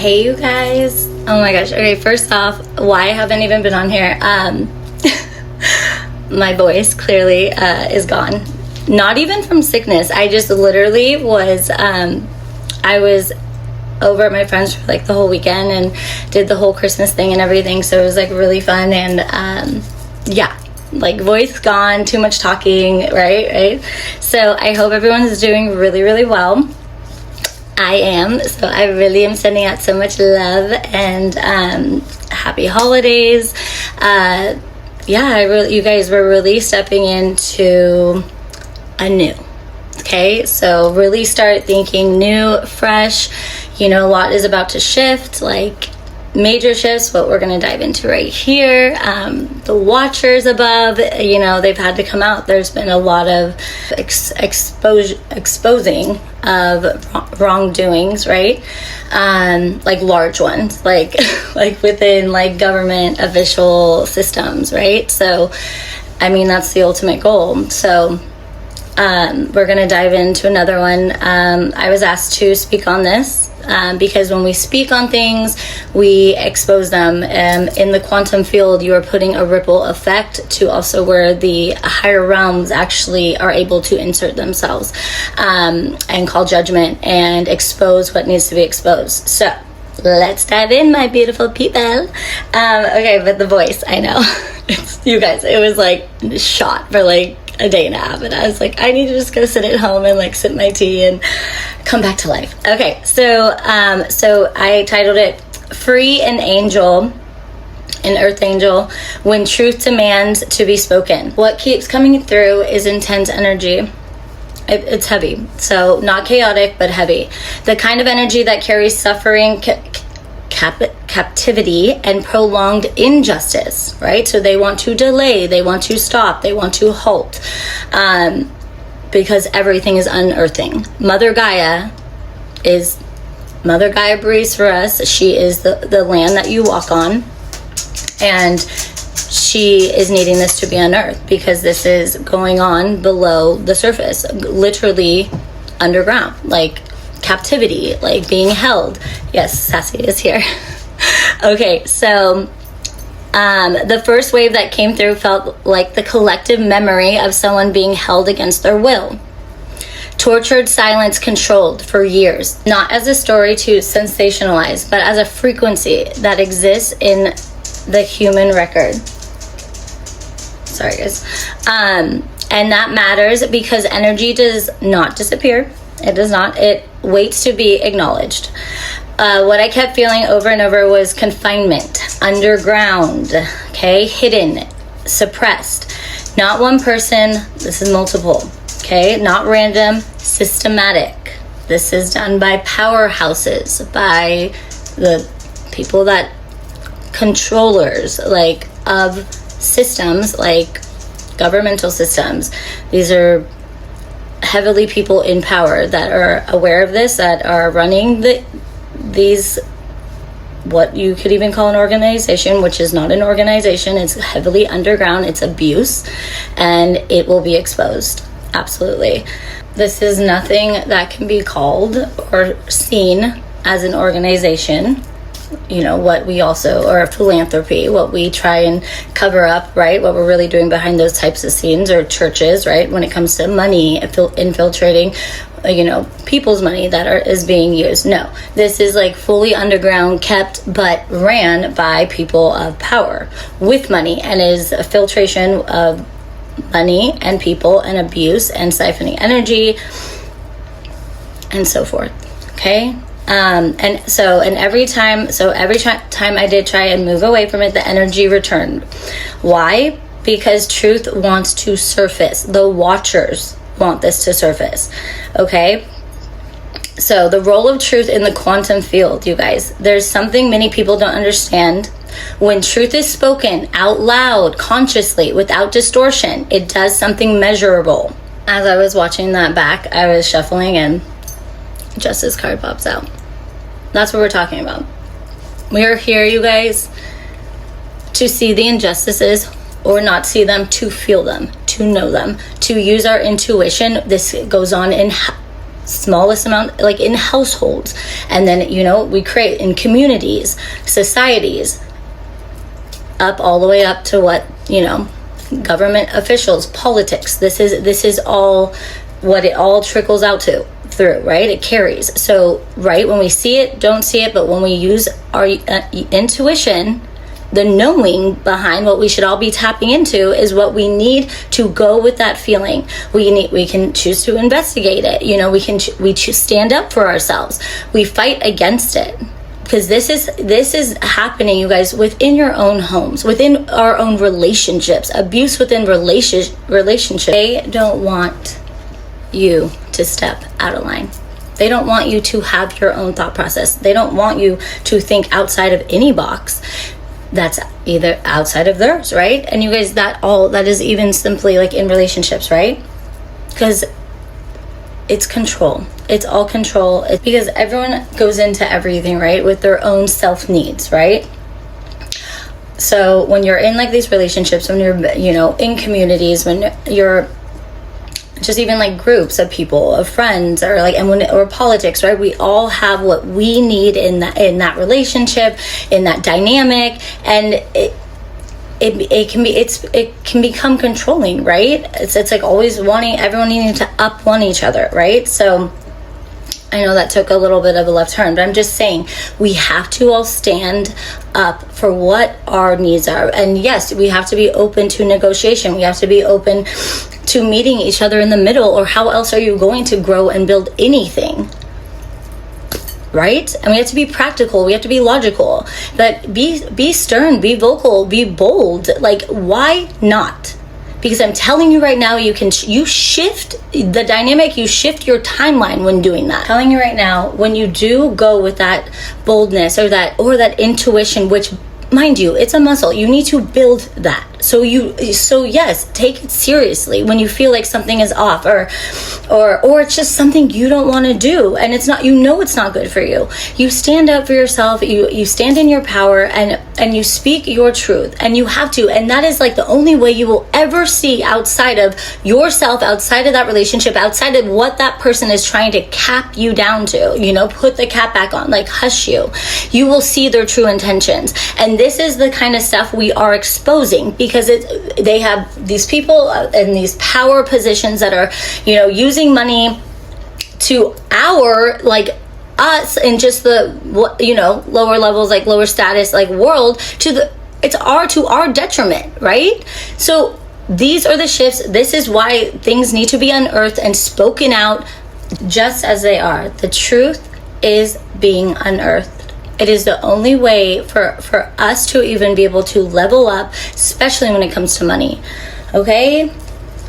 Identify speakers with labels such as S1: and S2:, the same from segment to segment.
S1: Hey you guys, oh my gosh. Okay, first off, why I haven't even been on here, my voice clearly is gone. Not even from sickness. I just literally was I was over at my friends for like the whole weekend and did the whole Christmas thing and everything, so it was like really fun. And yeah, like voice gone, too much talking, right? So I hope everyone's doing really well. I am, so I really am sending out so much love and happy holidays. You guys were really stepping into a new, okay? So really start thinking new, fresh. You know, a lot is about to shift, like major shifts, what we're going to dive into right here. The watchers above, you know, they've had to come out. There's been a lot of exposing of wrongdoings, right? Like large ones, like like within like government official systems, right? So I mean, that's the ultimate goal. So we're going to dive into another one. I was asked to speak on this because when we speak on things, we expose them. In the quantum field, you are putting a ripple effect to also where the higher realms actually are able to insert themselves and call judgment and expose what needs to be exposed. So let's dive in, my beautiful people. Okay, but the voice, I know. You guys, it was like shot for like a day and a half, and I was like, I need to just go sit at home and like sip my tea and come back to life. Okay, so I titled it Free an Angel, an Earth Angel, When Truth Demands to Be Spoken. What keeps coming through is intense energy. It's heavy, so not chaotic, but heavy. The kind of energy that carries suffering, captivity, and prolonged injustice, right? So they want to delay, they want to stop, they want to halt, because everything is unearthing. Mother Gaia breathes for us. She is the land that you walk on, and she is needing this to be unearthed because this is going on below the surface, literally underground, like captivity, like being held. Yes, Sassy is here. Okay, so the first wave that came through felt like the collective memory of someone being held against their will. Tortured, silence, controlled for years. Not as a story to sensationalize, but as a frequency that exists in the human record. Sorry, guys. And that matters because energy does not disappear. It does not. It waits to be acknowledged. What I kept feeling over and over was confinement, underground, okay, hidden, suppressed. Not one person, this is multiple, okay, not random, systematic. This is done by powerhouses, by the people that controllers, like of systems, like governmental systems. These are heavily people in power that are aware of this, that are running these, what you could even call an organization, which is not an organization. It's heavily underground. It's abuse, and it will be exposed. Absolutely. This is nothing that can be called or seen as an organization. You know, what we also, or philanthropy, what we try and cover up, right? What we're really doing behind those types of scenes, or churches, right? When it comes to money, infiltrating, you know, people's money that is being used. No, this is like fully underground, kept, but ran by people of power with money, and is a filtration of money and people and abuse and siphoning energy and so forth. Okay. And every time I did try and move away from it, the energy returned. Why? Because truth wants to surface. The watchers want this to surface. Okay? So the role of truth in the quantum field, you guys, there's something many people don't understand. When truth is spoken out loud, consciously, without distortion, it does something measurable. As I was watching that back, I was shuffling and Justice card pops out. That's what we're talking about. We are here, you guys, to see the injustices or not see them, to feel them, to know them, to use our intuition. This goes on in smallest amount, like in households, and then, you know, we create in communities, societies, up all the way up to what, you know, government officials, politics. This is all what it all trickles out to through, right? It carries. So, right, when we see it, don't see it, but when we use our intuition, the knowing behind what we should all be tapping into is what we need to go with that feeling. We can choose to investigate it. You know, we choose stand up for ourselves. We fight against it. Because this is happening, you guys, within your own homes, within our own relationships, abuse within relationships. They don't want you to step out of line. They don't want you to have your own thought process. They don't want you to think outside of any box that's either outside of theirs, right? And you guys, that is even simply like in relationships, right? Because it's control. It's all control. It's because everyone goes into everything, right, with their own self needs, right? So when you're in like these relationships, when you're, you know, in communities, when you're just even like groups of people, of friends, or like, or politics, right? We all have what we need in that relationship, in that dynamic, and it can become controlling, right? It's like always everyone needing to up one each other, right? So I know that took a little bit of a left turn, but I'm just saying we have to all stand up for what our needs are. And yes, we have to be open to negotiation. We have to be open to meeting each other in the middle, or how else are you going to grow and build anything? Right? And we have to be practical. We have to be logical. But be stern, be vocal, be bold. Like, why not? Because I'm telling you right now, you shift the dynamic, you shift your timeline when doing that. I'm telling you right now, when you do go with that boldness or that intuition, which, mind you, it's a muscle. You need to build that. So yes, take it seriously when you feel like something is off, or it's just something you don't want to do, and it's not, you know, it's not good for you. You stand up for yourself. You stand in your power, and you speak your truth, and you have to. And that is like the only way you will ever see outside of yourself, outside of that relationship, outside of what that person is trying to cap you down to. You know, put the cap back on, like hush you. You will see their true intentions, and this is the kind of stuff we are exposing, because they have these people in these power positions that are, you know, using money to like us in just the, you know, lower levels, like lower status, like world, to our detriment, right? So these are the shifts. This is why things need to be unearthed and spoken out just as they are. The truth is being unearthed. It is the only way for us to even be able to level up, especially when it comes to money. Okay?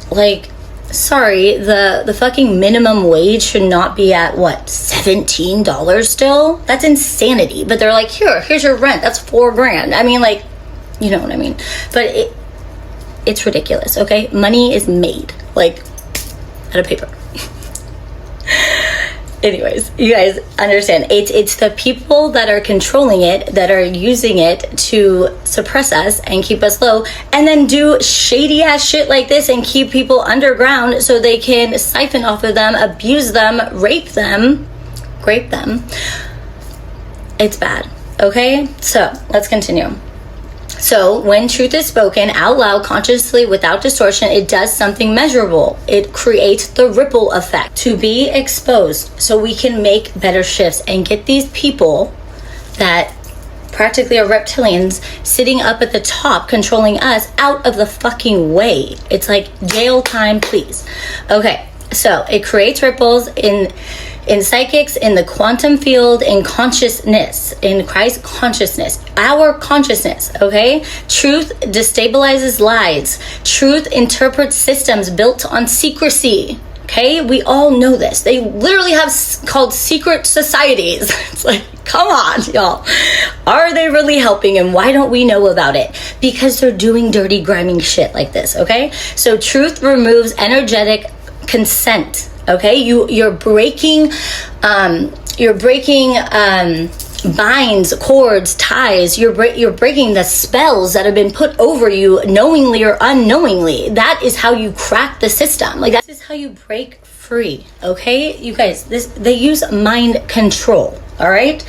S1: Like, sorry, the fucking minimum wage should not be at what, $17 still? That's insanity. But they're like, here's your rent. That's $4,000. I mean, like, you know what I mean? But it's ridiculous, okay? Money is made, like, out of paper. Anyways, you guys understand, it's the people that are controlling it, that are using it to suppress us and keep us low, and then do shady ass shit like this and keep people underground so they can siphon off of them, abuse them, rape them. It's bad. Okay, so let's continue. So when truth is spoken out loud, consciously, without distortion, it does something measurable. It creates the ripple effect to be exposed, so we can make better shifts and get these people that practically are reptilians sitting up at the top controlling us out of the fucking way. It's like jail time, please. Okay, so it creates ripples in psychics, in the quantum field, in consciousness, in Christ consciousness, our consciousness, okay? Truth destabilizes lies. Truth interprets systems built on secrecy, okay? We all know this. They literally have called secret societies. It's like, come on, y'all. Are they really helping, and why don't we know about it? Because they're doing dirty, grimy shit like this, okay? So truth removes energetic consent. Okay, you're breaking binds, cords, ties. You're breaking the spells that have been put over you knowingly or unknowingly. That is how you crack the system. Like, that is how you break free. Okay, you guys, they use mind control. All right,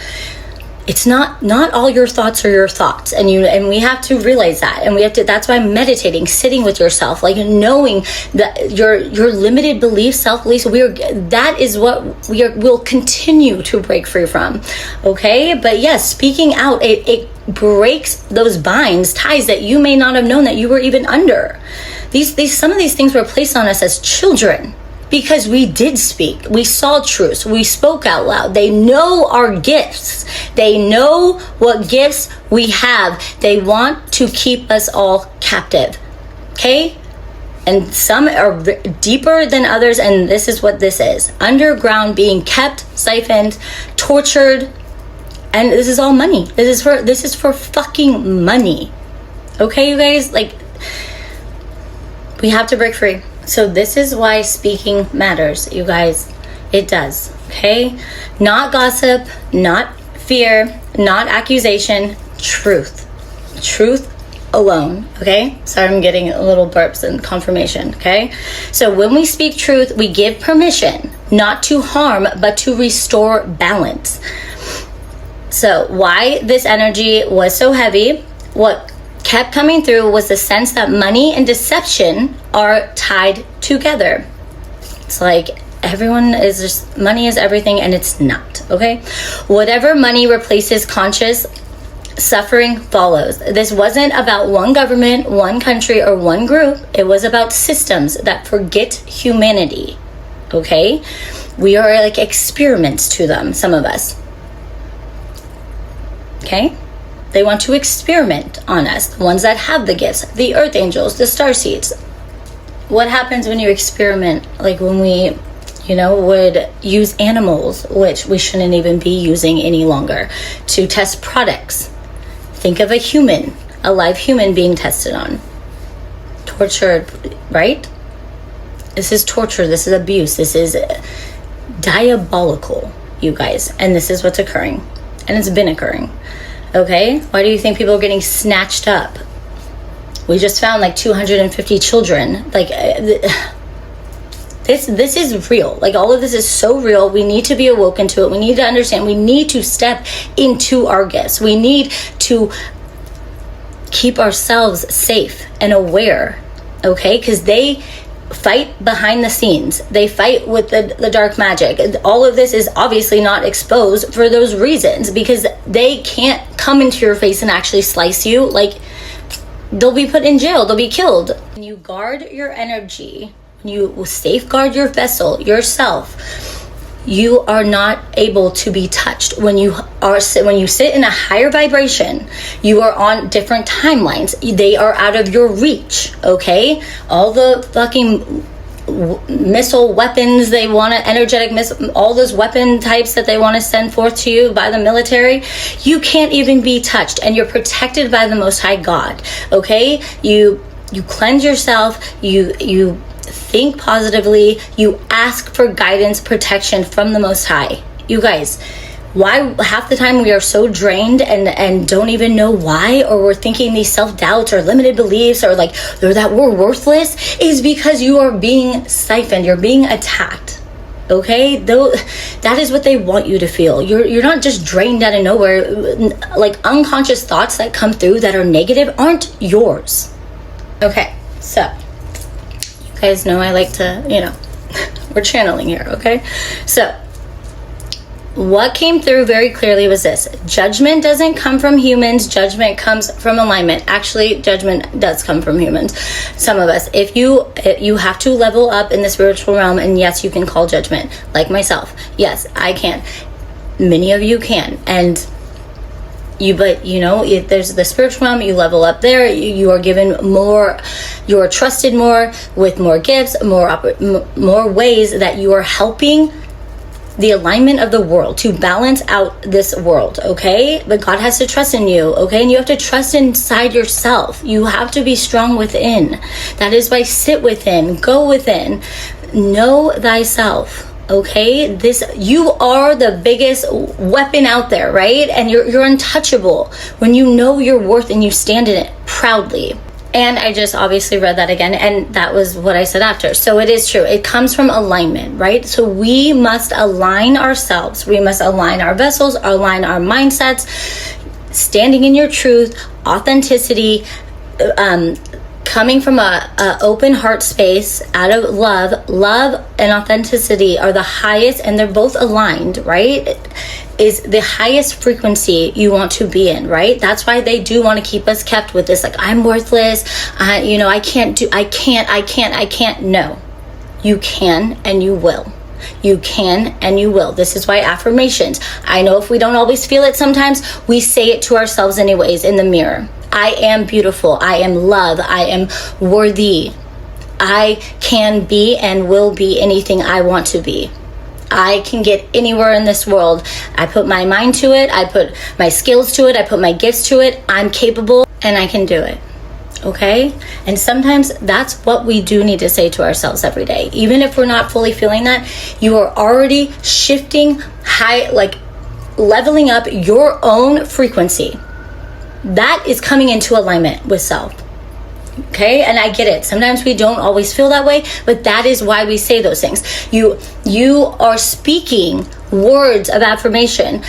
S1: it's not all your thoughts are your thoughts, and we have to realize that, and that's why meditating, sitting with yourself, like knowing that your limited beliefs, self-beliefs, that is what we'll continue to break free from. Okay, but yes, speaking out, it breaks those binds, ties that you may not have known that you were even under. Some of these things were placed on us as children, because we did speak, we saw truths, we spoke out loud. They know our gifts. They know what gifts we have. They want to keep us all captive. Okay? And some are deeper than others, and this is what this is. Underground, being kept, siphoned, tortured, and this is all money. This is for fucking money. Okay, you guys? Like, we have to break free. So this is why speaking matters, you guys. It does, okay? Not gossip, not fear, not accusation, truth. Truth alone, okay? Sorry, I'm getting a little burps and confirmation, okay? So when we speak truth, we give permission not to harm, but to restore balance. So why this energy was so heavy, what kept coming through was the sense that money and deception are tied together. It's like everyone is just, money is everything, and it's not, okay? Whatever money replaces conscious, suffering follows. This wasn't about one government, one country, or one group. It was about systems that forget humanity, okay? We are like experiments to them, some of us, okay? They want to experiment on us, the ones that have the gifts, the earth angels, the starseeds. What happens when you experiment? Like when we, would use animals, which we shouldn't even be using any longer, to test products. Think of a live human being tested on. Tortured, right? This is torture, this is abuse, this is diabolical, you guys. And this is what's occurring. And it's been occurring. Okay, why do you think people are getting snatched up? We just found like 250 children. Like this is real. Like all of this is so real. We need to be awoken to it. We need to understand. We need to step into our gifts. We need to keep ourselves safe and aware. Okay, because they fight behind the scenes. They fight with the dark magic. All of this is obviously not exposed for those reasons, because they can't come into your face and actually slice you. Like, they'll be put in jail, they'll be killed. When you guard your energy, when you safeguard your vessel, yourself, you are not able to be touched. When you sit in a higher vibration, you are on different timelines. They are out of your reach, okay? All the fucking missile weapons they want to, energetic missile, all those weapon types that they want to send forth to you by the military, you can't even be touched, and you're protected by the Most High God, okay? You cleanse yourself, you think positively, you ask for guidance, protection from the Most High. You guys, why half the time we are so drained and don't even know why, or we're thinking these self-doubts or limited beliefs or that we're worthless, is because you are being siphoned, you're being attacked. Okay, though, that is what they want you to feel. You're not just drained out of nowhere. Like, unconscious thoughts that come through that are negative aren't yours. Okay, so you guys know I like to, we're channeling here, okay? So what came through very clearly was this: judgment doesn't come from humans, judgment comes from alignment. Actually, judgment does come from humans, some of us. If you have to level up in the spiritual realm, and yes, you can call judgment, like myself. Yes, I can. Many of you can. And there's the spiritual realm, you level up there, you are given more, you are trusted more, with more gifts, more ways that you are helping the alignment of the world, to balance out this world, okay? But God has to trust in you, okay? And you have to trust inside yourself. You have to be strong within. That is why sit within, go within, know thyself, okay? You are the biggest weapon out there, right? And you're untouchable when you know your worth and you stand in it proudly. And I just obviously read that again, and that was what I said after. So it is true. It comes from alignment, right? So we must align ourselves. We must align our vessels, align our mindsets, standing in your truth, authenticity, coming from a open heart space out of love and authenticity are the highest, and they're both aligned, right? Is the highest frequency you want to be in, right? That's why they do want to keep us kept with this, like, I'm worthless, I can't. No, you can and you will. You can and you will. This is why affirmations, I know if we don't always feel it sometimes, we say it to ourselves anyways in the mirror. I am beautiful. I am love. I am worthy. I can be and will be anything I want to be. I can get anywhere in this world. I put my mind to it. I put my skills to it. I put my gifts to it. I'm capable and I can do it. Okay? And sometimes that's what we do need to say to ourselves every day. Even if we're not fully feeling that, you are already shifting high, like leveling up your own frequency. That is coming into alignment with self. Okay, and I get it. Sometimes we don't always feel that way, but that is why we say those things. You are speaking words of affirmation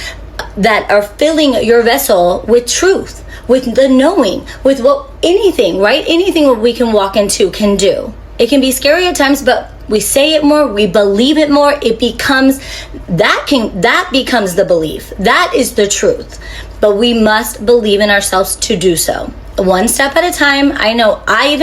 S1: that are filling your vessel with truth, with the knowing, with what anything, right? Anything that we can walk into can do. It can be scary at times, but we say it more, we believe it more, it becomes, that becomes the belief. That is the truth. But we must believe in ourselves to do so. One step at a time. I know I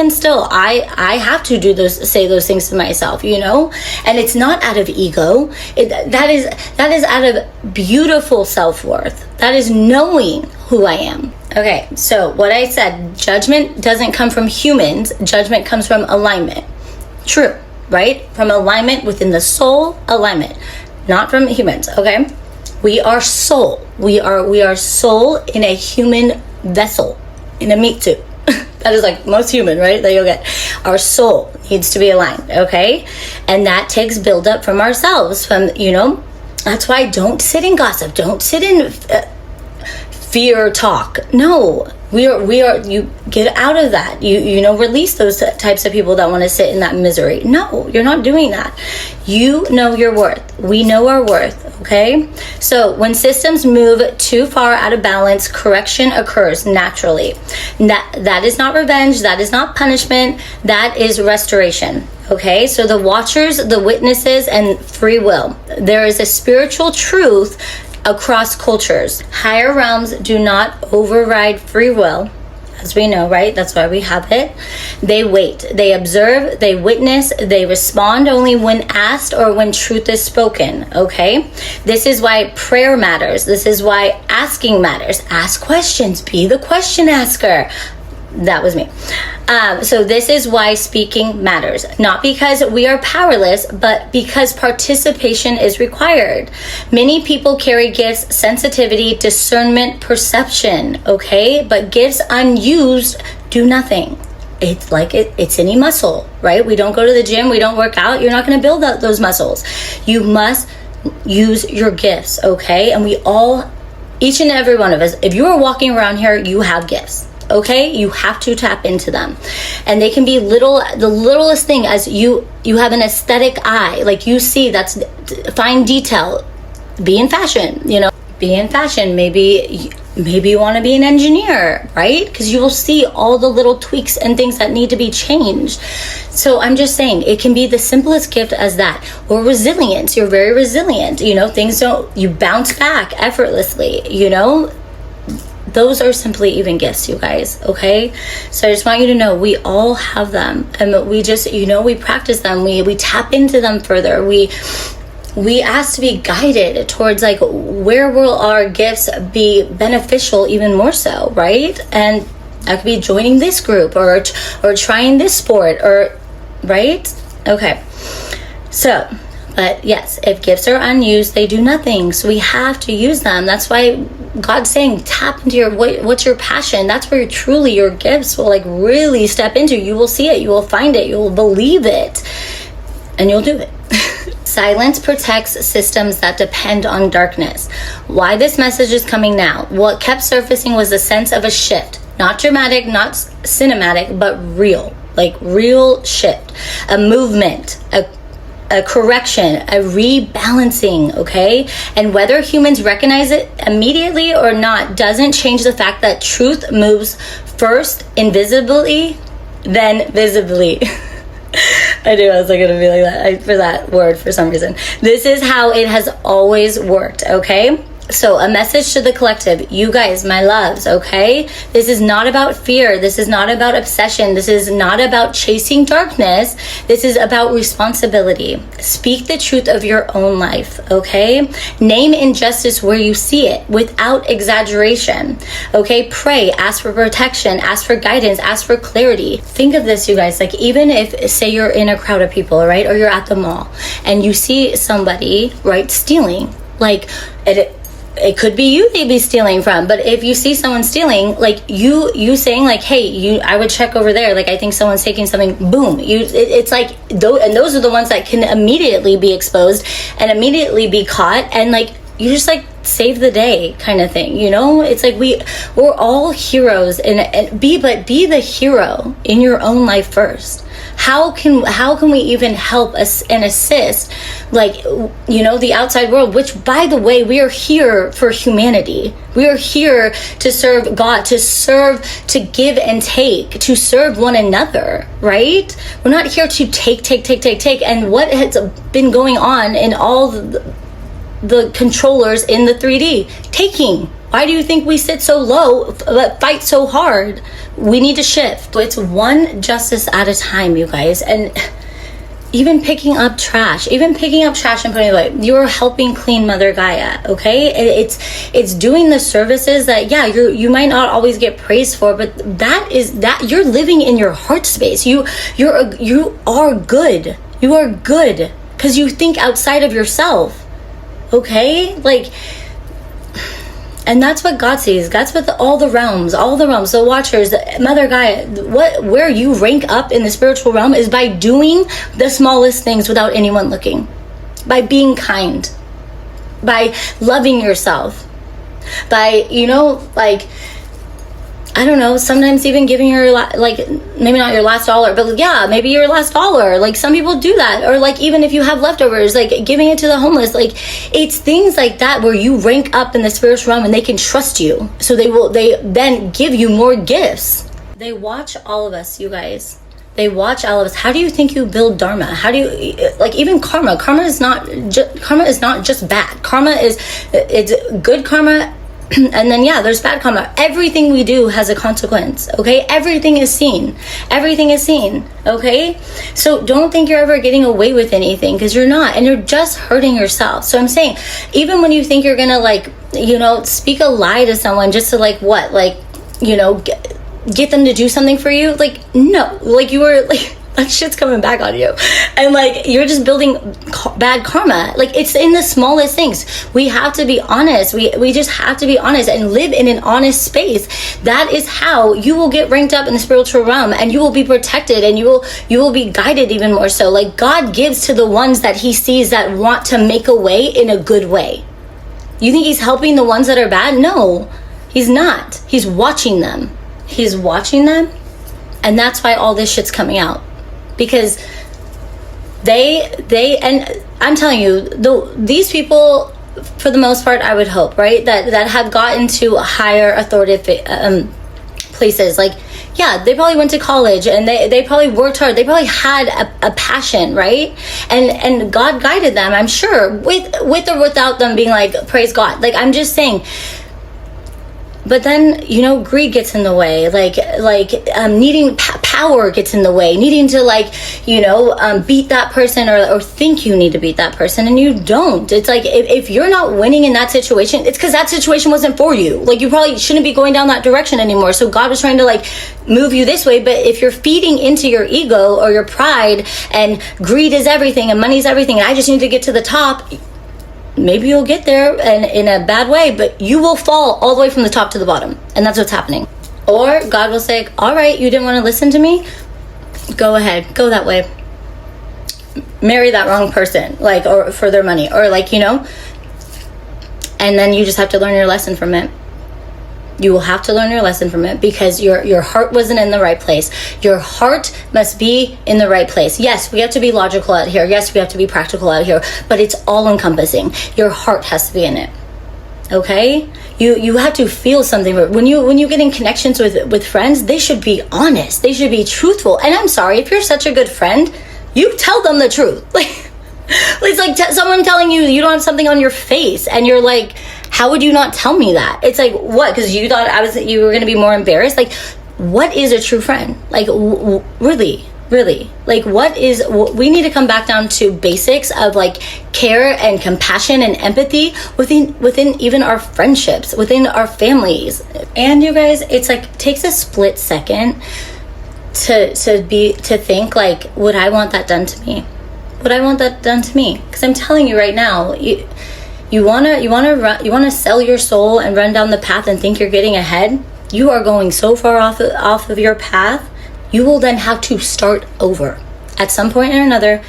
S1: have to say those things to myself, and it's not out of ego. That is out of beautiful self-worth. That is knowing who I am. Okay, so what I said, judgment doesn't come from humans. Judgment comes from alignment. True, right? From alignment within the soul, alignment, not from humans. Okay, we are soul. We are soul in a human vessel. In a meat suit. That is like most human, right? That you'll get. Our soul needs to be aligned, okay? And that takes buildup from ourselves. That's why don't sit in gossip. Don't sit in fear talk. No, we are. You get out of that. Release those types of people that want to sit in that misery. No, you're not doing that. You know your worth. We know our worth. Okay. So when systems move too far out of balance, correction occurs naturally. That is not revenge. That is not punishment. That is restoration. Okay. So the watchers, the witnesses, and free will. There is a spiritual truth across cultures. Higher realms do not override free will, as we know, right? That's why we have it. They wait, they observe, they witness, they respond only when asked or when truth is spoken, okay? This is why prayer matters. This is why asking matters. Ask questions, be the question asker. That was me. So this is why speaking matters. Not because we are powerless, but because participation is required. Many people carry gifts, sensitivity, discernment, perception, okay? But gifts unused do nothing. It's like it's any muscle, right? We don't go to the gym, we don't work out, you're not going to build up those muscles. You must use your gifts, okay? And we all, each and every one of us, if you are walking around here, you have gifts. Okay, you have to tap into them, and they can be the littlest thing. As you have an aesthetic eye, like you see, that's fine detail. Be in fashion, be in fashion. Maybe you want to be an engineer, right? Because you will see all the little tweaks and things that need to be changed. So I'm just saying, it can be the simplest gift as that, or resilience. You're very resilient. You bounce back effortlessly. Those are simply even gifts, you guys, okay? So I just want you to know we all have them, and we just, we practice them. We tap into them further. We ask to be guided towards, like, where will our gifts be beneficial even more so, right? And that could be joining this group or trying this sport, or, right? Okay, so... But yes, if gifts are unused, they do nothing. So we have to use them. That's why God's saying, tap into what's your passion. That's where truly your gifts will, like, really step into. You will see it. You will find it. You will believe it. And you'll do it. Silence protects systems that depend on darkness. Why this message is coming now? What kept surfacing was a sense of a shift. Not dramatic, not cinematic, but real. Like real shift, a movement, a correction, a rebalancing, okay? And whether humans recognize it immediately or not doesn't change the fact that truth moves first invisibly, then visibly. I knew I was like gonna be like that for that word for some reason. This is how it has always worked, okay? So a message to the collective, you guys, my loves, okay? This is not about fear. This is not about obsession. This is not about chasing darkness. This is about responsibility. Speak the truth of your own life, okay? Name injustice where you see it without exaggeration, okay? Pray, ask for protection, ask for guidance, ask for clarity. Think of this, you guys, like even if, say you're in a crowd of people, right? Or you're at the mall and you see somebody, right, stealing, like it could be you they'd be stealing from, but if you see someone stealing, like you saying like, hey, I would check over there, like I think someone's taking something, boom, it's like and those are the ones that can immediately be exposed and immediately be caught, and like you just like save the day kind of thing, you know? It's like we're all heroes, and be the hero in your own life first. How can we even help us and assist, like, you know, the outside world, which, by the way, we are here for humanity. We are here to serve God, to give and take, to serve one another, right? We're not here to take. And what has been going on in all the controllers in the 3D? Taking. Why do you think we sit so low but fight so hard? We need to shift. It's one justice at a time, you guys. And even picking up trash and putting it away, you're helping clean Mother Gaia, okay? It's doing the services that, yeah, you might not always get praised for, but that you're living in your heart space. You are good. You are good because you think outside of yourself, okay? Like, and that's what God sees. That's what all the realms, the watchers, Mother Gaia, where you rank up in the spiritual realm is by doing the smallest things without anyone looking, by being kind, by loving yourself, by, you know, like, I don't know, sometimes even giving your, like, maybe not your last dollar, but yeah, maybe your last dollar. Like, some people do that. Or, like, even if you have leftovers, like, giving it to the homeless. Like, it's things like that where you rank up in the spiritual realm and they can trust you. So they then give you more gifts. They watch all of us, you guys. They watch all of us. How do you think you build dharma? How do you, like, even karma? Karma is not just bad. It's good karma. And then, yeah, there's bad karma. Everything we do has a consequence, okay? Everything is seen, okay? So don't think you're ever getting away with anything, because you're not, and you're just hurting yourself. So I'm saying, even when you think you're gonna, like, you know, speak a lie to someone just to, like, what, like, you know, get them to do something for you, like, no, like, you were, like, that shit's coming back on you, and like you're just building bad karma. Like, it's in the smallest things. We have to be honest. We just have to be honest and live in an honest space. That is how you will get ranked up in the spiritual realm, and you will be protected, and you will be guided even more so. Like, God gives to the ones that he sees that want to make a way in a good way. You think he's helping the ones that are bad? No, he's not. He's watching them. And that's why all this shit's coming out. Because they and I'm telling you, these people, for the most part, I would hope, right, that have gotten to higher authoritative places, like, yeah, they probably went to college, and they probably worked hard, they probably had a passion, right, and God guided them, I'm sure, with or without them being like, praise God. Like, I'm just saying. But then, you know, greed gets in the way, like needing power gets in the way, needing to, like, you know, beat that person, or think you need to beat that person, and you don't. It's like, if you're not winning in that situation, it's because that situation wasn't for you. Like, you probably shouldn't be going down that direction anymore. So God was trying to, like, move you this way. But if you're feeding into your ego or your pride, and greed is everything and money's everything, and I just need to get to the top, maybe you'll get there and in a bad way, but you will fall all the way from the top to the bottom. And that's what's happening. Or God will say, all right, you didn't want to listen to me? Go ahead, go that way. Marry that wrong person, like, or for their money, or, like, you know, and then you just have to learn your lesson from it. You will have to learn your lesson from it, because your heart wasn't in the right place. Your heart must be in the right place. Yes, we have to be logical out here. Yes, we have to be practical out here, but it's all encompassing. Your heart has to be in it. Okay? You have to feel something. When you get in connections with friends, they should be honest. They should be truthful. And I'm sorry, if you're such a good friend, you tell them the truth. Like, it's like someone telling you you don't have something on your face, and you're like, how would you not tell me that? It's like, what? Because you thought you were going to be more embarrassed? Like, what is a true friend? Like, really? Like, we need to come back down to basics of like care and compassion and empathy within even our friendships, within our families. And you guys, it's like, takes a split second to think like, would I want that done to me? Would I want that done to me? Because I'm telling you right now, you wanna sell your soul and run down the path and think you're getting ahead. You are going so far off of your path. You will then have to start over at some point or another.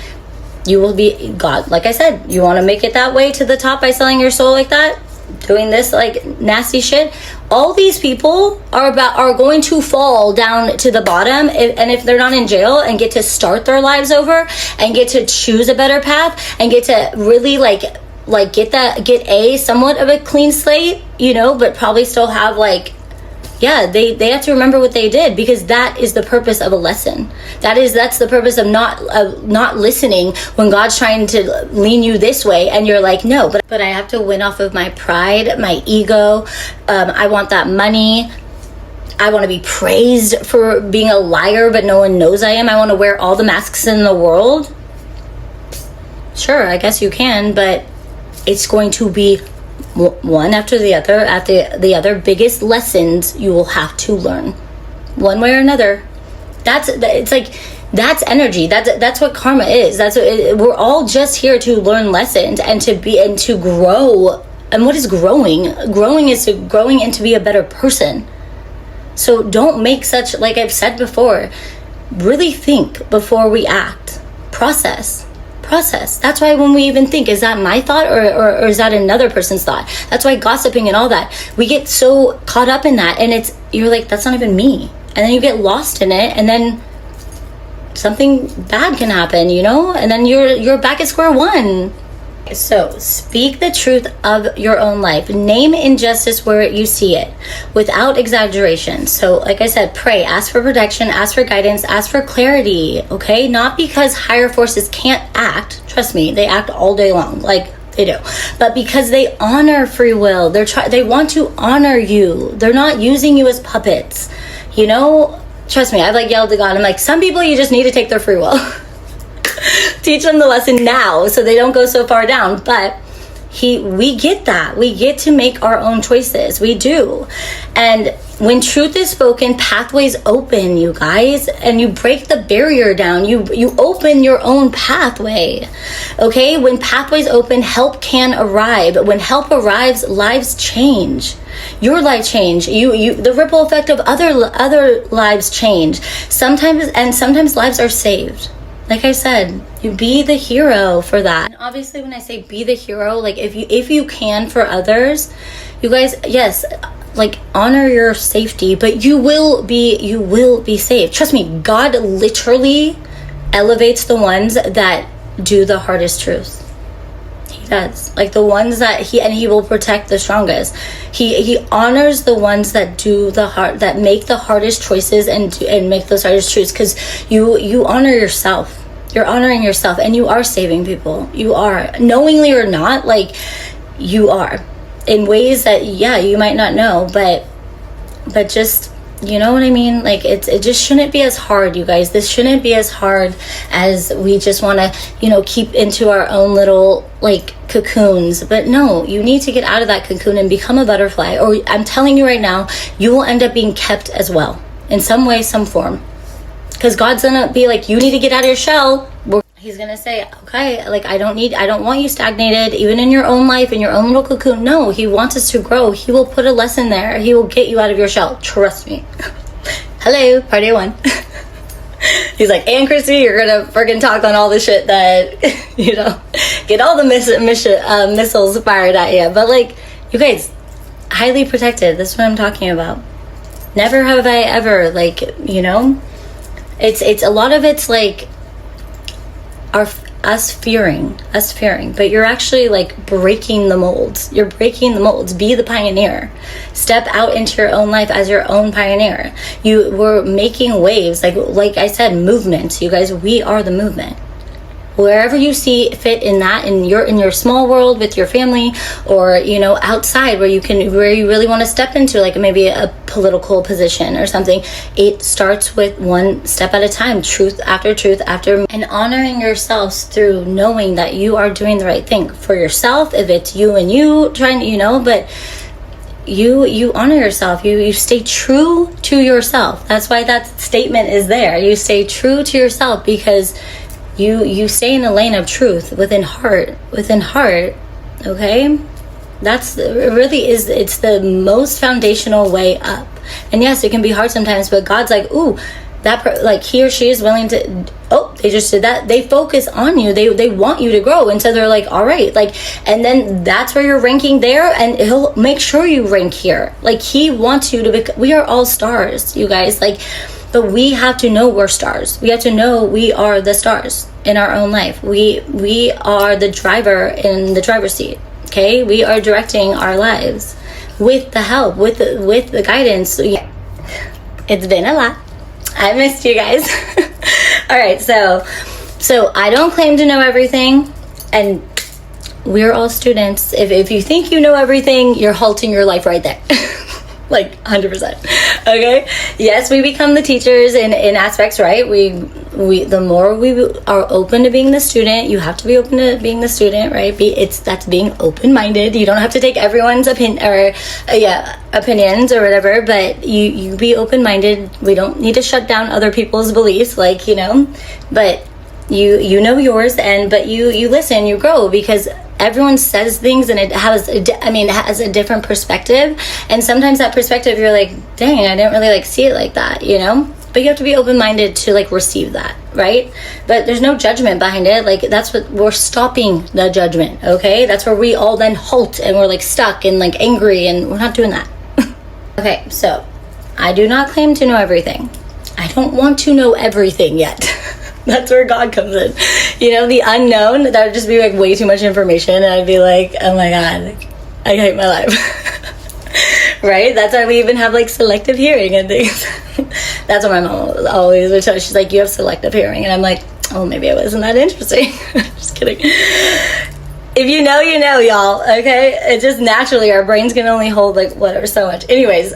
S1: You will be God. Like I said, you want to make it that way to the top by selling your soul like that, doing this like nasty shit. All these people are going to fall down to the bottom, and if they're not in jail and get to start their lives over and get to choose a better path and get to really like get a somewhat of a clean slate, but probably still have like, yeah, they have to remember what they did, because that is the purpose of a lesson. That's the purpose of not listening when God's trying to lean you this way, and you're like, no, but I have to win off of my pride, my ego. I want that money. I want to be praised for being a liar, but no one knows I am. I want to wear all the masks in the world. Sure, I guess you can, but it's going to be one after the other biggest lessons you will have to learn, one way or another. It's like, that's energy. That's what karma is. We're all just here to learn lessons and to grow. And what is growing? Growing is growing and to be a better person. So don't make such, like I've said before, really think before we act. Process. That's why when we even think, is that my thought or is that another person's thought? That's why gossiping and all that, we get so caught up in that, and you're like, that's not even me. And then you get lost in it, and then something bad can happen, and then you're back at square one. So speak the truth of your own life. Name injustice where you see it without exaggeration. So like I said, pray, ask for protection, ask for guidance, ask for clarity. Okay, not because higher forces can't act. Trust me, they act all day long, like they do, but because they honor free will. They want to honor you. They're not using you as puppets. Trust me, I've like yelled to God. I'm like, some people you just need to take their free will. Teach them the lesson now so they don't go so far down. But we get that. We get to make our own choices. We do. And when truth is spoken, pathways open, you guys, and you break the barrier down. You open your own pathway. Okay? When pathways open, help can arrive. When help arrives, lives change. Your life change. The ripple effect of other lives change. Sometimes lives are saved. Like I said, you be the hero for that. And obviously, when I say be the hero, like if you can for others, you guys, yes, like honor your safety, but you will be safe. Trust me, God literally elevates the ones that do the hardest truth. He does. Like the ones that he will protect the strongest. He honors the ones that that make the hardest choices and make those hardest truths, because you honor yourself. You're honoring yourself, and you are saving people. You are, knowingly or not, like you are, in ways that you might not know, but just, you know what I mean? Like it just shouldn't be as hard, you guys. This shouldn't be as hard as we just want to, keep into our own little like cocoons. But no, you need to get out of that cocoon and become a butterfly, or I'm telling you right now, you will end up being kept as well, in some way, some form. Because God's gonna be like, you need to get out of your shell. He's gonna say, okay, like I don't want you stagnated, even in your own life, in your own little cocoon. No, he wants us to grow. He will put a lesson there. He will get you out of your shell. Trust me. Hello, party one. He's like, and Christy, you're gonna freaking talk on all the shit that, get all the missiles fired at you. But like, you guys, highly protected. That's what I'm talking about. Never have I ever, like, you know, it's a lot of it's like us fearing, but you're actually like breaking the molds. You're breaking the molds. Be the pioneer. Step out into your own life as your own pioneer. You were making waves, like I said, movement. You guys, we are the movement. Wherever you see fit in that, in your small world with your family, or, you know, outside where you really want to step into, like maybe a political position or something, it starts with one step at a time, truth after, and honoring yourselves through knowing that you are doing the right thing for yourself. If it's you and you trying, you know, but you honor yourself. You stay true to yourself. That's why that statement is there. You stay true to yourself because you stay in the lane of truth within heart, okay? It's the most foundational way up. And yes, it can be hard sometimes, but God's like, ooh, like he or she is willing to, they just did that. They focus on you. They want you to grow. And so they're like, all right, like, and then that's where you're ranking there, and he'll make sure you rank here. Like, he wants you to we are all stars, you guys, like, but we have to know we're stars. We have to know we are the stars in our own life. We are the driver in the driver's seat. Okay, we are directing our lives with the help, with the guidance. Yeah. It's been a lot. I missed you guys. All right, so I don't claim to know everything, and we're all students. If you think you know everything, you're halting your life right there. Like 100%. Okay, yes, we become the teachers in aspects, right? We the more we are open to being the student, you have to be open to being the student, right? That's being open-minded. You don't have to take everyone's opinions or whatever, but you be open-minded. We don't need to shut down other people's beliefs, like, you know, but you know yours, but you listen, you grow, because everyone says things and it has a different perspective, and sometimes that perspective you're like, dang, I didn't really like see it like that, you know, but you have to be open-minded to like receive that, right? But there's no judgment behind it. Like, that's what we're stopping, the judgment. Okay, that's where we all then halt and we're like stuck and like angry, and we're not doing that. Okay, so I do not claim to know everything. I don't want to know everything yet. That's where God comes in. You know, the unknown, that would just be like way too much information, and I'd be like, oh my God, like, I hate my life. Right? That's why we even have like selective hearing and things. That's what my mom always would tell. She's like, you have selective hearing. And I'm like, oh, maybe I wasn't that interesting. Just kidding. If you know, you know, y'all. Okay? It just naturally, our brains can only hold like whatever so much. Anyways,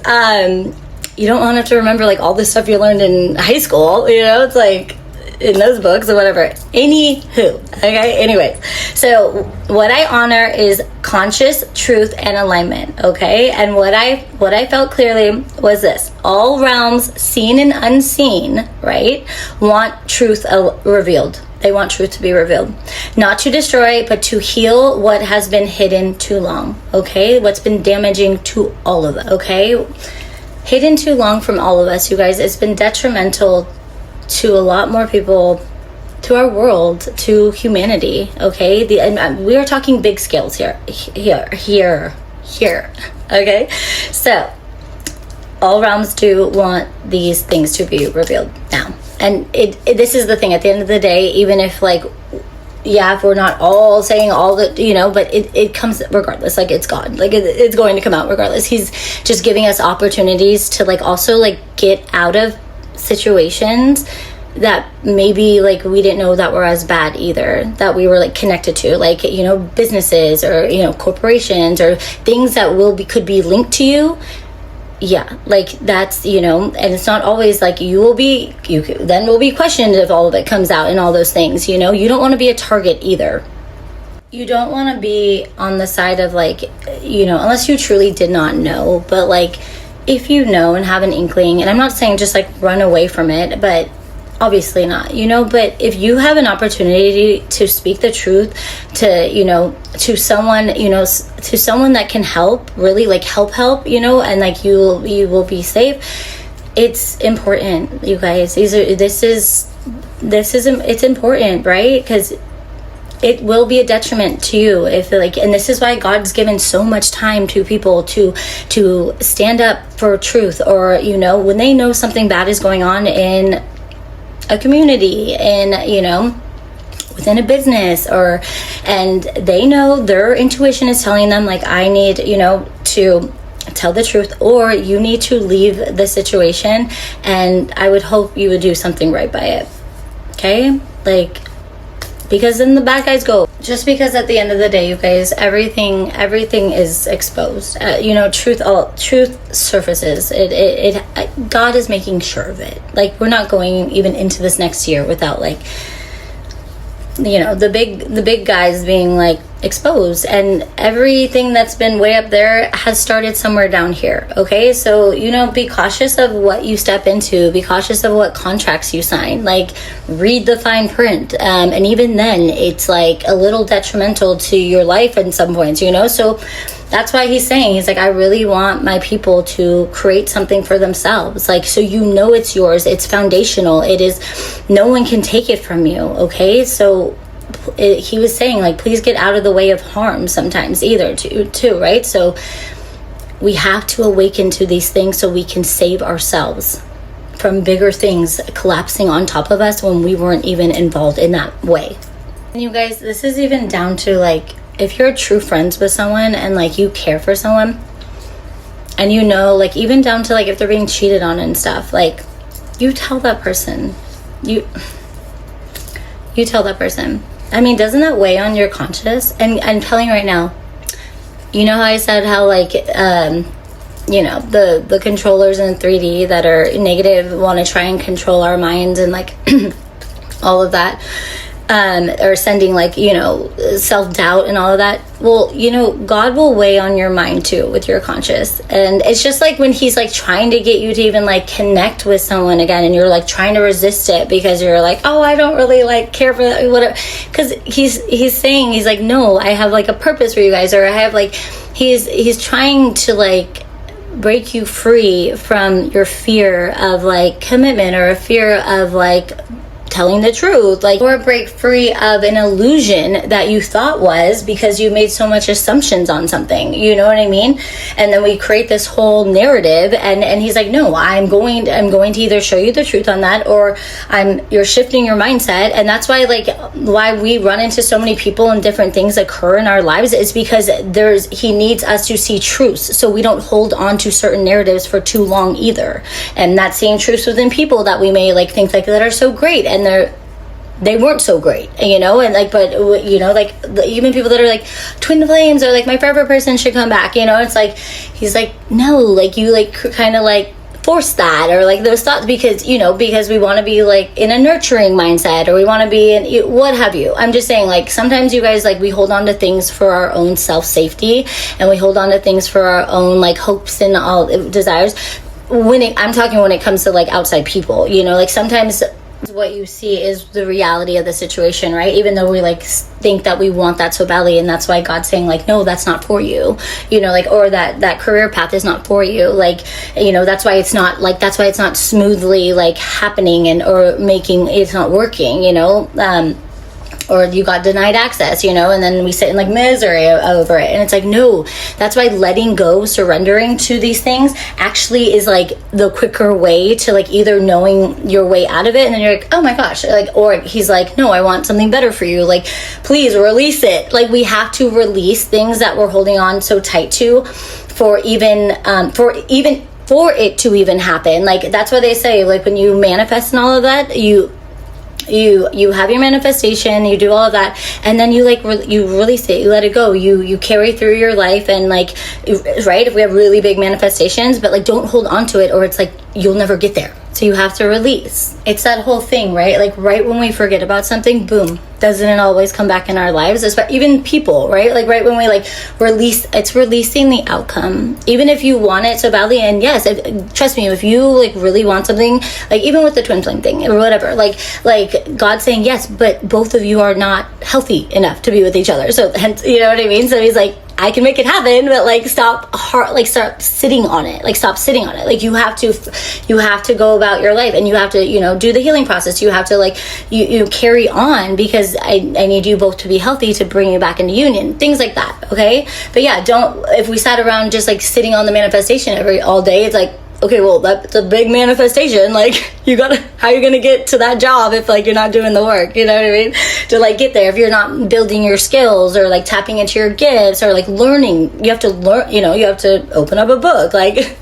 S1: you don't have to remember like all this stuff you learned in high school. You know, it's like in those books or whatever. Anywho, okay? Anyways, so what I honor is conscious truth and alignment, okay? And what I felt clearly was this: all realms, seen and unseen, right, want truth revealed. They want truth to be revealed, not to destroy, but to heal what has been hidden too long, okay? What's been damaging to all of us, okay? Hidden too long from all of us, you guys. It's been detrimental to a lot more people, to our world, to humanity, okay? We are talking big scales here, okay? So, all realms do want these things to be revealed now. And this is the thing, at the end of the day, even if like, yeah, if we're not all saying all that, you know, but it comes regardless. Like, it's God, like it's going to come out regardless. He's just giving us opportunities to like also like get out of situations that maybe like we didn't know that were as bad either, that we were like connected to, like, you know, businesses or, you know, corporations or things that could be linked to you. Yeah, like that's, you know, and it's not always like you then will be questioned if all of it comes out and all those things, you know. You don't want to be a target either. You don't want to be on the side of like, you know, unless you truly did not know, but like if you know and have an inkling, and I'm not saying just like run away from it, but obviously not, you know, but if you have an opportunity to speak the truth to, you know, to someone, you know, to someone that can help, really like help, you know, and like you will be safe. It's important, you guys. It's important, right? Because it will be a detriment to you if like, and this is why God's given so much time to people to stand up for truth, or you know, when they know something bad is going on in a community, and you know, within a business, or and they know their intuition is telling them like, I need, you know, to tell the truth, or you need to leave the situation, and I would hope you would do something right by it. Okay, like, because then the bad guys go. Just because at the end of the day, you guys, everything is exposed. You know, truth surfaces. God is making sure of it. Like, we're not going even into this next year without like, you know, the big guys being like exposed, and everything that's been way up there has started somewhere down here. Okay, so you know, be cautious of what you step into, be cautious of what contracts you sign, like read the fine print, and even then it's like a little detrimental to your life in some points, you know. So that's why he's saying, he's like, I really want my people to create something for themselves, like, so you know it's yours, it's foundational, it is, no one can take it from you. Okay, so he was saying like, please get out of the way of harm sometimes either too, right? So we have to awaken to these things so we can save ourselves from bigger things collapsing on top of us when we weren't even involved in that way. And you guys, this is even down to like, if you're true friends with someone and like you care for someone, and you know, like even down to like if they're being cheated on and stuff, like you tell that person, you tell that person. I mean, doesn't that weigh on your conscience? And I'm telling you right now, you know how I said how like, you know, the controllers in 3D that are negative want to try and control our minds and like all of that, or sending like, you know, self-doubt and all of that. Well, you know, God will weigh on your mind too with your conscience. And it's just like when he's like trying to get you to even like connect with someone again, and you're like trying to resist it because you're like, oh, I don't really like care for that, whatever. Because he's saying, he's like, no, I have like a purpose for you guys, or I have like, he's trying to like break you free from your fear of like commitment, or a fear of like telling the truth, like, or break free of an illusion that you thought was, because you made so much assumptions on something, you know what I mean? And then we create this whole narrative, and he's like, no, I'm going to either show you the truth on that, or you're shifting your mindset. And that's why like why we run into so many people and different things occur in our lives, is because he needs us to see truths, so we don't hold on to certain narratives for too long either. And not seeing truths within people that we may like think like that are so great, and they weren't so great, you know. And like, but you know, like even people that are like twin flames, or like my forever person should come back, you know. It's like, he's like, no, like you like kind of like force that, or like those thoughts, because you know, because we want to be like in a nurturing mindset, or we want to be in what have you. I'm just saying, like sometimes you guys, like we hold on to things for our own self-safety, and we hold on to things for our own like hopes and all desires. I'm talking when it comes to like outside people, you know, like sometimes what you see is the reality of the situation, right? Even though we like think that we want that so badly, and that's why God's saying like, no, that's not for you, you know, like, or that career path is not for you, like, you know, that's why it's not smoothly like happening, and or making it's not working, you know, or you got denied access, you know, and then we sit in like misery over it. And it's like, no, that's why letting go, surrendering to these things actually is like the quicker way to like either knowing your way out of it, and then you're like, oh my gosh, like, or he's like, no, I want something better for you, like please release it. Like we have to release things that we're holding on so tight to for it to even happen. Like that's what they say, like when you manifest and all of that, you have your manifestation, you do all of that, and then you like you release it, you let it go, you carry through your life, and like, right, if we have really big manifestations, but like don't hold on to it, or it's like you'll never get there. So you have to release. It's that whole thing, right? Like right when we forget about something, boom, doesn't it always come back in our lives? Even people, right? Like right when we like release, it's releasing the outcome. Even if you want it so badly, and yes, trust me, if you like really want something, like even with the twin flame thing or whatever, like God's saying yes, but both of you are not healthy enough to be with each other. So hence, you know what I mean? So he's like, I can make it happen, but like start sitting on it. Like stop sitting on it. Like you have to go about your life, and you have to, you know, do the healing process. You have to like, you carry on, because because I need you both to be healthy to bring you back into union, things like that. Okay, but yeah, if we sat around just like sitting on the manifestation all day, it's like, okay, well, that's a big manifestation. Like, how are you gonna get to that job if like you're not doing the work? You know what I mean? To like get there, if you're not building your skills or like tapping into your gifts or like learning, you have to learn. You have to open up a book, like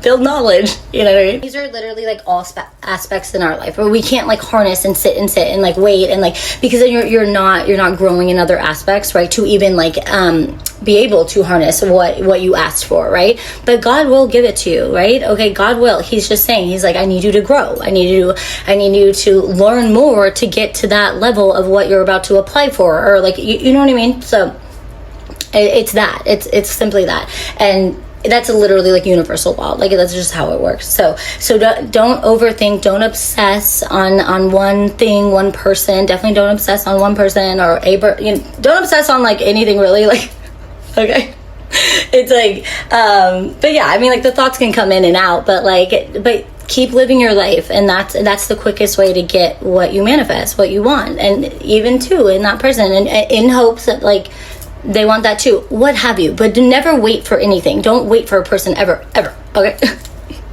S1: build knowledge. You know what I mean? These are literally like all aspects in our life where we can't like harness and sit and like wait and like, because then you're not growing in other aspects, right? To even like be able to harness what you asked for, right? But God will give it to you, right? Okay, God will. He's just saying, he's like, I need you to grow. I need you to learn more to get to that level of what you're about to apply for, or like you know what I mean? So it's that. It's simply that. And that's literally like universal law. Like that's just how it works. So don't overthink. Don't obsess on one thing, one person. Definitely don't obsess on one person or don't obsess on like anything really. Like, okay, it's like, but yeah, I mean, like the thoughts can come in and out, but keep living your life, and that's the quickest way to get what you manifest, what you want, and even too in that person, and in hopes that like they want that too, what have you. But never wait for anything. Don't wait for a person ever, okay?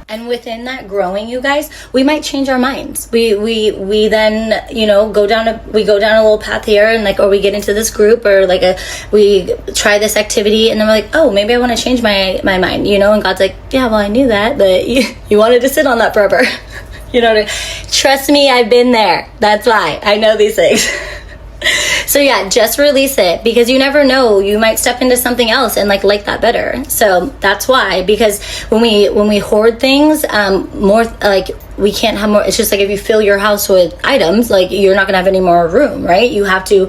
S1: And within that growing, you guys, we might change our minds. We then, go down a little path here, and like, or we get into this group, or like we try this activity, and then we're like, oh, maybe I want to change my mind, and God's like, yeah, well, I knew that, but you wanted to sit on that forever. You know what I mean? Trust me, I've been there. That's why I know these things. So yeah, just release it, because you never know, you might step into something else and like that better. So that's why, because when we hoard things, more like we can't have more. It's just like if you fill your house with items, like you're not gonna have any more room, right? You have to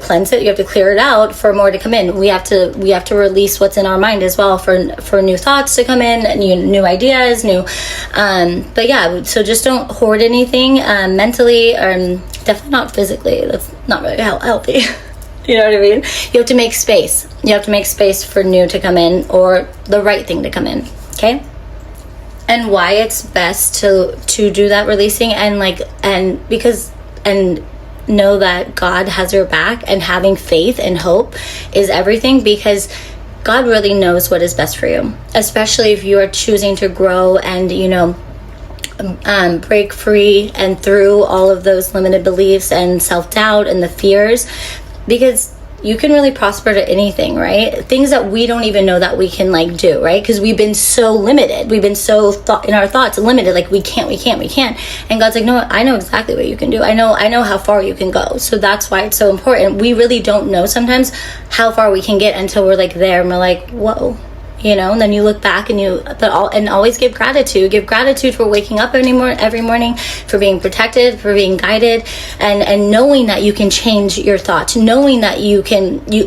S1: cleanse it, you have to clear it out for more to come in. We have to release what's in our mind as well for new thoughts to come in, new ideas, but yeah, so just don't hoard anything mentally, or definitely not physically. That's not really healthy. You know what I mean? You have to make space. You have to make space for new to come in, or the right thing to come in. Okay? And why it's best to do that releasing, and know that God has your back, and having faith and hope is everything, because God really knows what is best for you, especially if you are choosing to grow and break free and through all of those limited beliefs and self-doubt and the fears, because you can really prosper to anything, right? Things that we don't even know that we can do, right? Because we've been so limited, we've been so in our thoughts limited, like we can't. And God's like, no, I know exactly what you can do. I know how far you can go. So that's why it's so important. We really don't know sometimes how far we can get until we're there, and we're like, whoa. And then you look back and always give gratitude. Give gratitude for waking up every morning, for being protected, for being guided, and knowing that you can change your thoughts, knowing that you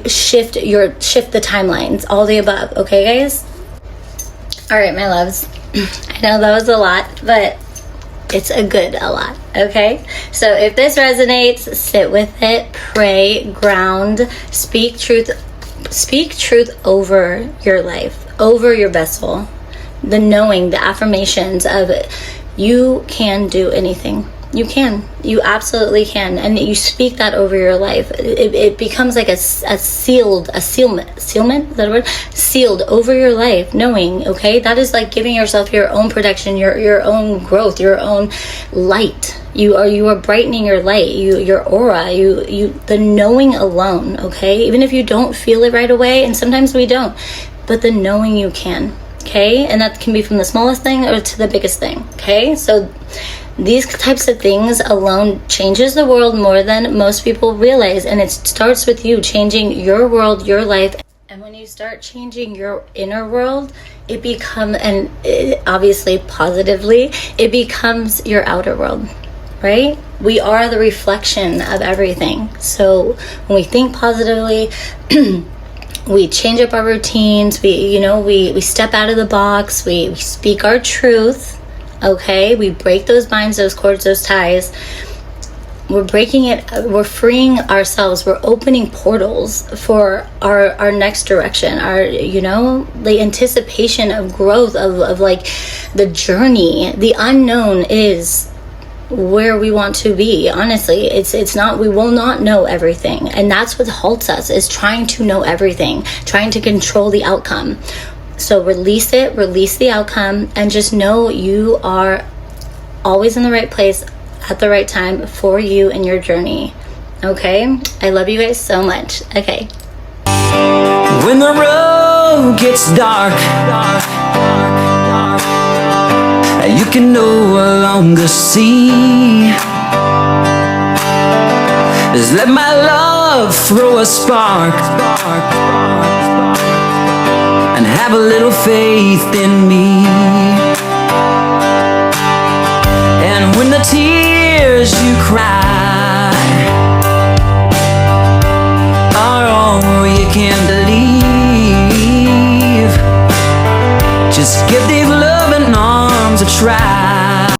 S1: shift the timelines, all the above. Okay, guys? All right, my loves. I know that was a lot, but it's a lot. Okay? So if this resonates, sit with it, pray, ground, speak truth over your life, over your vessel, the knowing, the affirmations of it. You can do anything. You absolutely can. And you speak that over your life. It becomes like a sealment, is that a word? Sealed over your life, knowing, okay? That is like giving yourself your own protection, your own growth, your own light. You are brightening your light, your aura, the knowing alone, okay? Even if you don't feel it right away, and sometimes we don't, but the knowing you can, okay? And that can be from the smallest thing or to the biggest thing, okay? So these types of things alone changes the world more than most people realize, and it starts with you changing your world, your life. And when you start changing your inner world, it becomes, obviously positively, it becomes your outer world, right? We are the reflection of everything. So when we think positively, we change up our routines, we step out of the box, we speak our truth. Okay, we break those binds, those cords, those ties. We're breaking it, we're freeing ourselves, we're opening portals for our next direction, the anticipation of growth, of the journey. The unknown is where we want to be. Honestly, it's not, we will not know everything, and that's what halts us, is trying to know everything, trying to control the outcome. So release it, release the outcome, and just know you are always in the right place at the right time for you and your journey. Okay, I love you guys so much. Okay,
S2: when the road gets dark, you can no longer see. Just let my love throw a spark and have a little faith in me. And when the tears you cry are all you can believe, just give these loving arms a try.